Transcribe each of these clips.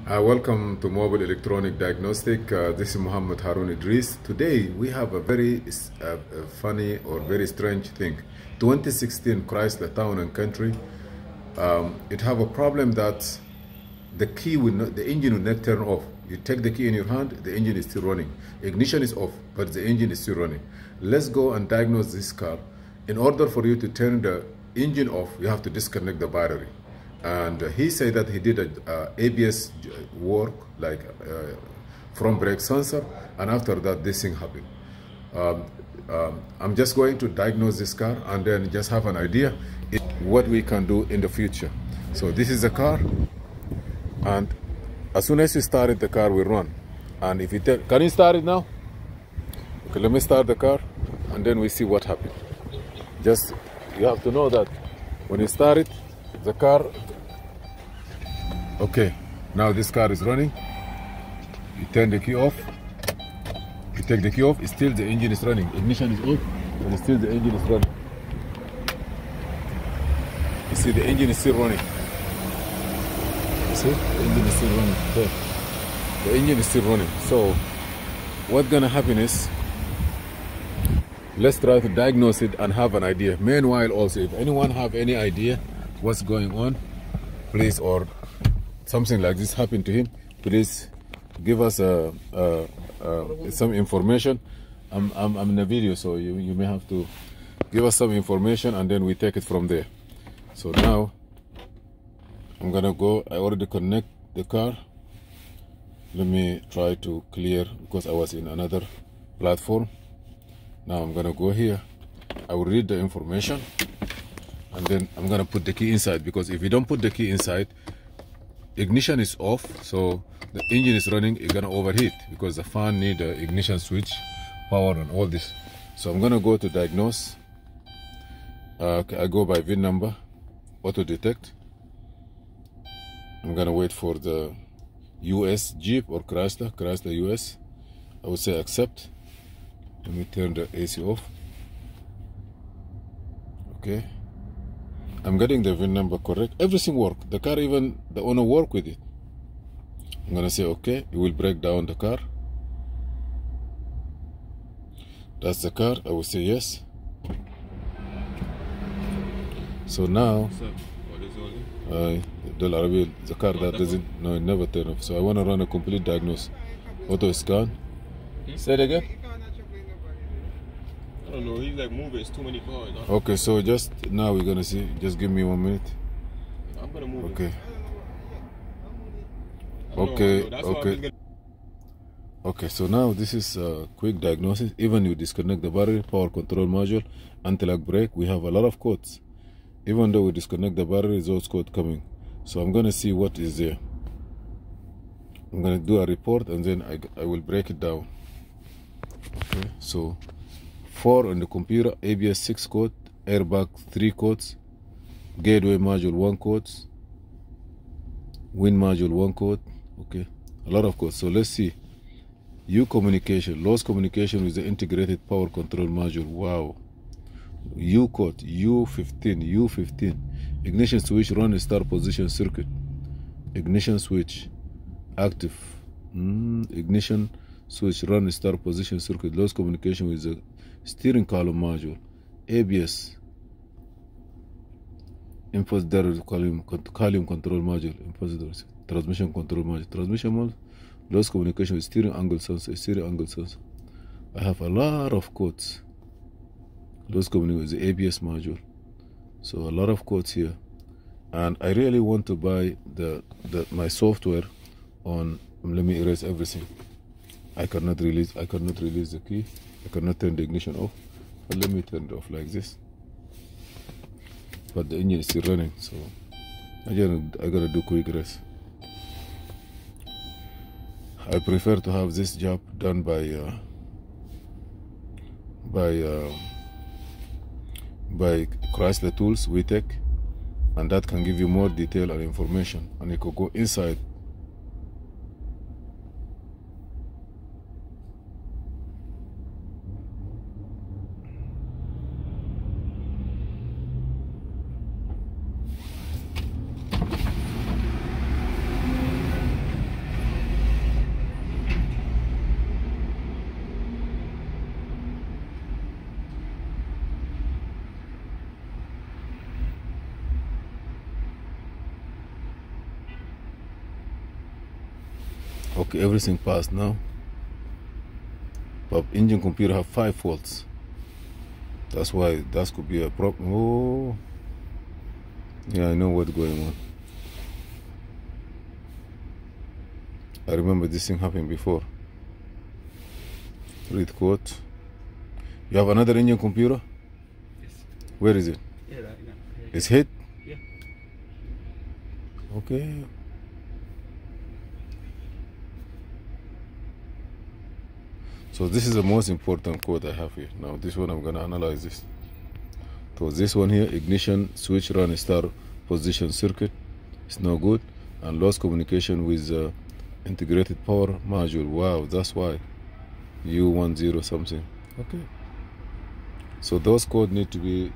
Welcome to Mobile Electronic Diagnostic. This is Muhammad Harun Idris. Today we have a very funny or very strange thing. 2016 Chrysler Town and Country. It have a problem that the key will not, the engine will not turn off. You take the key in your hand, the engine is still running. Ignition is off, but the engine is still running. Let's go and diagnose this car. In order for you to turn the engine off, you have to disconnect the battery. And he said that he did a ABS work, like front brake sensor, and after that this thing happened. I'm just going to diagnose this car and then just have an idea what we can do in the future. So this is the car, and as soon as you start it, the car will run. And if you can you start it now? Okay, let me start the car and then we see what happened. Just, you have to know that when you start it, the car, okay, now this car is running. You turn the key off, you take the key off, still the engine is running. Ignition is off, and still the engine is running. You see, the engine is still running. You see, the engine is still running. There. The engine is still running. So what's gonna happen is, let's try to diagnose it and have an idea. Meanwhile, also, if anyone have any idea what's going on, please, or something like this happened to him, please give us some information. I'm in a video, so you may have to give us some information and then we take it from there. So now I'm gonna go. I already connect the car. Let me try to clear because I was in another platform. Now I'm gonna go here. I will read the information and then I'm gonna put the key inside, because if you don't put the key inside, ignition is off, so the engine is running, it's gonna overheat because the fan need the ignition switch, power and all this. So I'm gonna go to diagnose. I go by VIN number, auto detect. I'm gonna wait for the US Jeep or Chrysler US. I would say accept. Let me turn the AC off. Okay, I'm getting the VIN number correct. Everything worked. The car, even the owner worked with it. I'm gonna say okay. It will break down the car. That's the car. I will say yes. So now, the car that doesn't, no, it never turn off. So I want to run a complete diagnosis. Auto scan. Say it again. I don't know, he's like moving, it's too many cars. Okay, so just now we're gonna see. Just give me 1 minute. I'm gonna move okay. it. Okay. Okay, so now this is a quick diagnosis. Even you disconnect the battery, power control module, anti-lock brake, we have a lot of codes. Even though we disconnect the battery, those codes coming. So I'm gonna see what is there. I'm gonna do a report and then I will break it down. Okay, so 4 on the computer, ABS 6 code, airbag 3 codes, gateway module 1 codes, wind module 1 code. Okay, a lot of codes. So let's see. U communication, lost communication with the integrated power control module. Wow. U code, U15, ignition switch run start position circuit, ignition switch active, ignition switch run start position circuit, lost communication with the steering column module, ABS, column control module, transmission control module, transmission module, lost communication with steering angle sensor, I have a lot of codes. Lost communication with the ABS module. So a lot of codes here. And I really want to buy my software on, let me erase everything. I cannot release the key. I cannot turn the ignition off, but let me turn it off like this. But the engine is still running, so I gotta do quick rest. I prefer to have this job done by Chrysler Tools, WeTech, and that can give you more detail and information, and you could go inside. Okay, everything passed now. But engine computer have 5 faults. That's why that could be a problem. Oh, yeah, I know what's going on. I remember this thing happened before. Read quote. You have another engine computer? Yes. Where is it? Yeah, right now. Yeah. It's hit? Yeah. Okay. So this is the most important code I have here. Now this one I'm gonna analyze this. So this one here, ignition switch run start position circuit, it's no good, and lost communication with integrated power module. Wow, that's why U10 something. Okay. So those codes need to be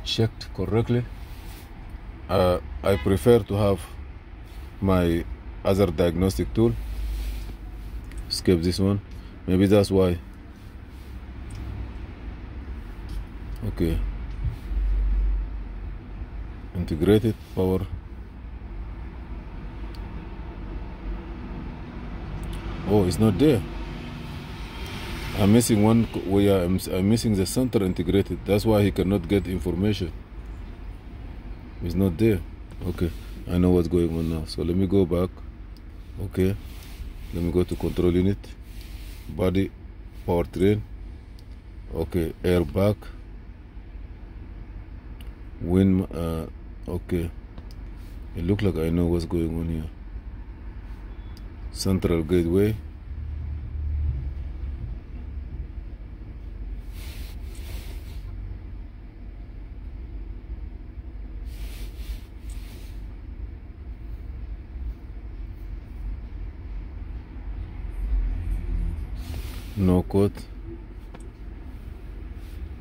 checked correctly. I prefer to have my other diagnostic tool. Skip this one. Maybe that's why. Okay. Integrated power. Oh, it's not there. I'm missing one. Where I'm missing the center integrated. That's why he cannot get information. It's not there. Okay, I know what's going on now. So let me go back. Okay, let me go to control unit, body, powertrain. Okay, airbag, wind. Okay, it looks like I know what's going on here. Central gateway. No code.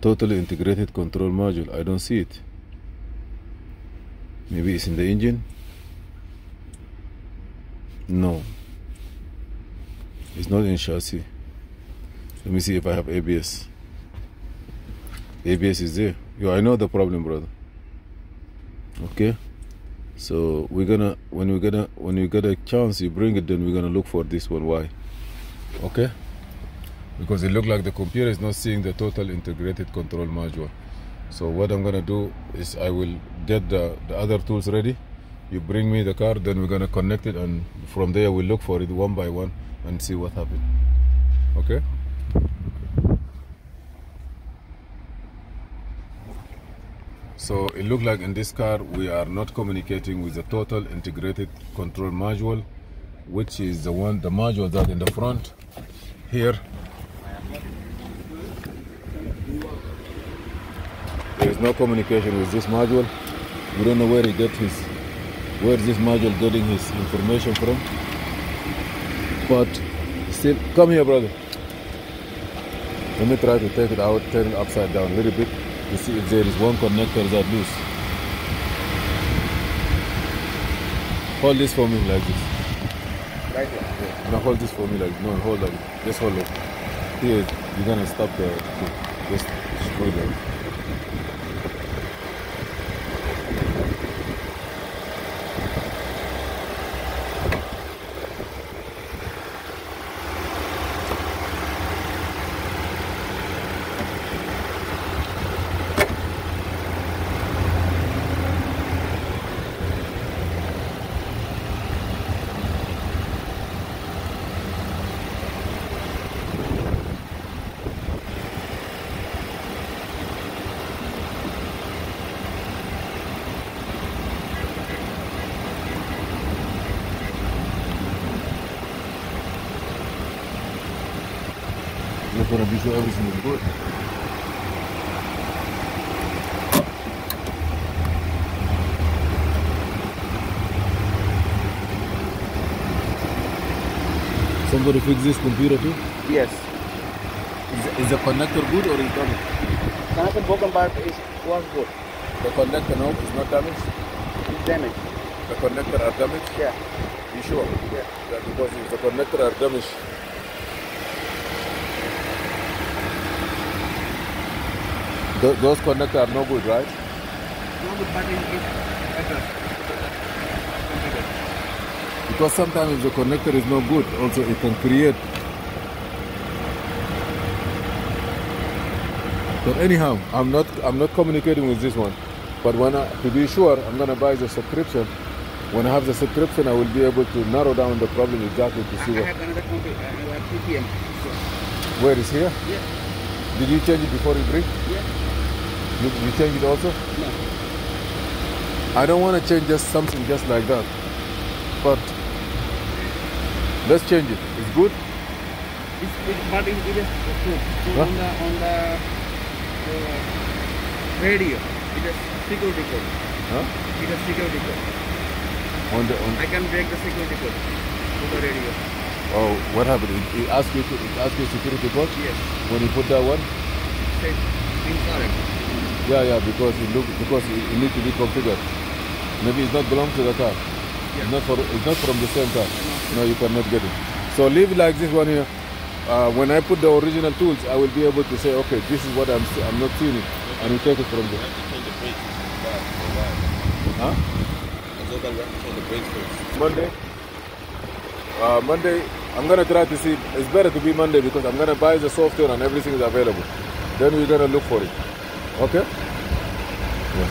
Totally integrated control module. I don't see it. Maybe it's in the engine. No, it's not in chassis. Let me see if I have ABS. ABS is there. Yo, I know the problem, brother. Okay, so we're gonna when you get a chance, you bring it. Then we're gonna look for this one. Why? Okay. Because it looked like the computer is not seeing the total integrated control module. So what I'm gonna do is I will get the other tools ready. You bring me the car, then we're gonna connect it, and from there we'll look for it one by one and see what happened. Okay? So it looked like in this car we are not communicating with the total integrated control module, which is the module that in the front here. There is no communication with this module. We don't know where he get where is this module getting his information from. But still, come here, brother. Let me try to take it out, turn it upside down a little bit to see if there is one connector that loose. Hold this for me like this. Right here. Yeah. Now hold this for me like no, hold like just hold it. Here, you're gonna stop the just screw it. You're gonna be sure everything is good. Somebody fix this computer too? Yes. Is the connector good or is damaged? Connector broken part was good. The connector now is not damaged? It's damaged. The connector are damaged? Yeah. You sure? Yeah. Because if the connector are damaged, those connectors are no good, right? No, but it is better. Because sometimes if the connector is not good, also it can create. But anyhow, I'm not communicating with this one. But to be sure, I'm gonna buy the subscription. When I have the subscription, I will be able to narrow down the problem exactly to see I what. have another computer, another PPM. Where is here? Yeah. Did you change it before you bring? Yeah. You change it also? No. I don't want to change just something just like that. But let's change it. It's good. But it is good. Huh? On the radio. It is security code. Huh? It is security code. I can break the security code to the radio. Oh, what happened? It asked you security code? Yes. When you put that one? Say incorrect. Yeah, because it needs to be configured. Maybe it's not belong to the car. Yeah. It's not from the same car. No, you cannot get it. So leave it like this one here. When I put the original tools, I will be able to say, okay, this is what I'm not seeing it, and you take it from there. You have to change the brakes. Huh? So that we have to change the brakes first. Monday, I'm gonna try to see. It's better to be Monday because I'm gonna buy the software and everything is available. Then we're gonna look for it. Okay? Yeah.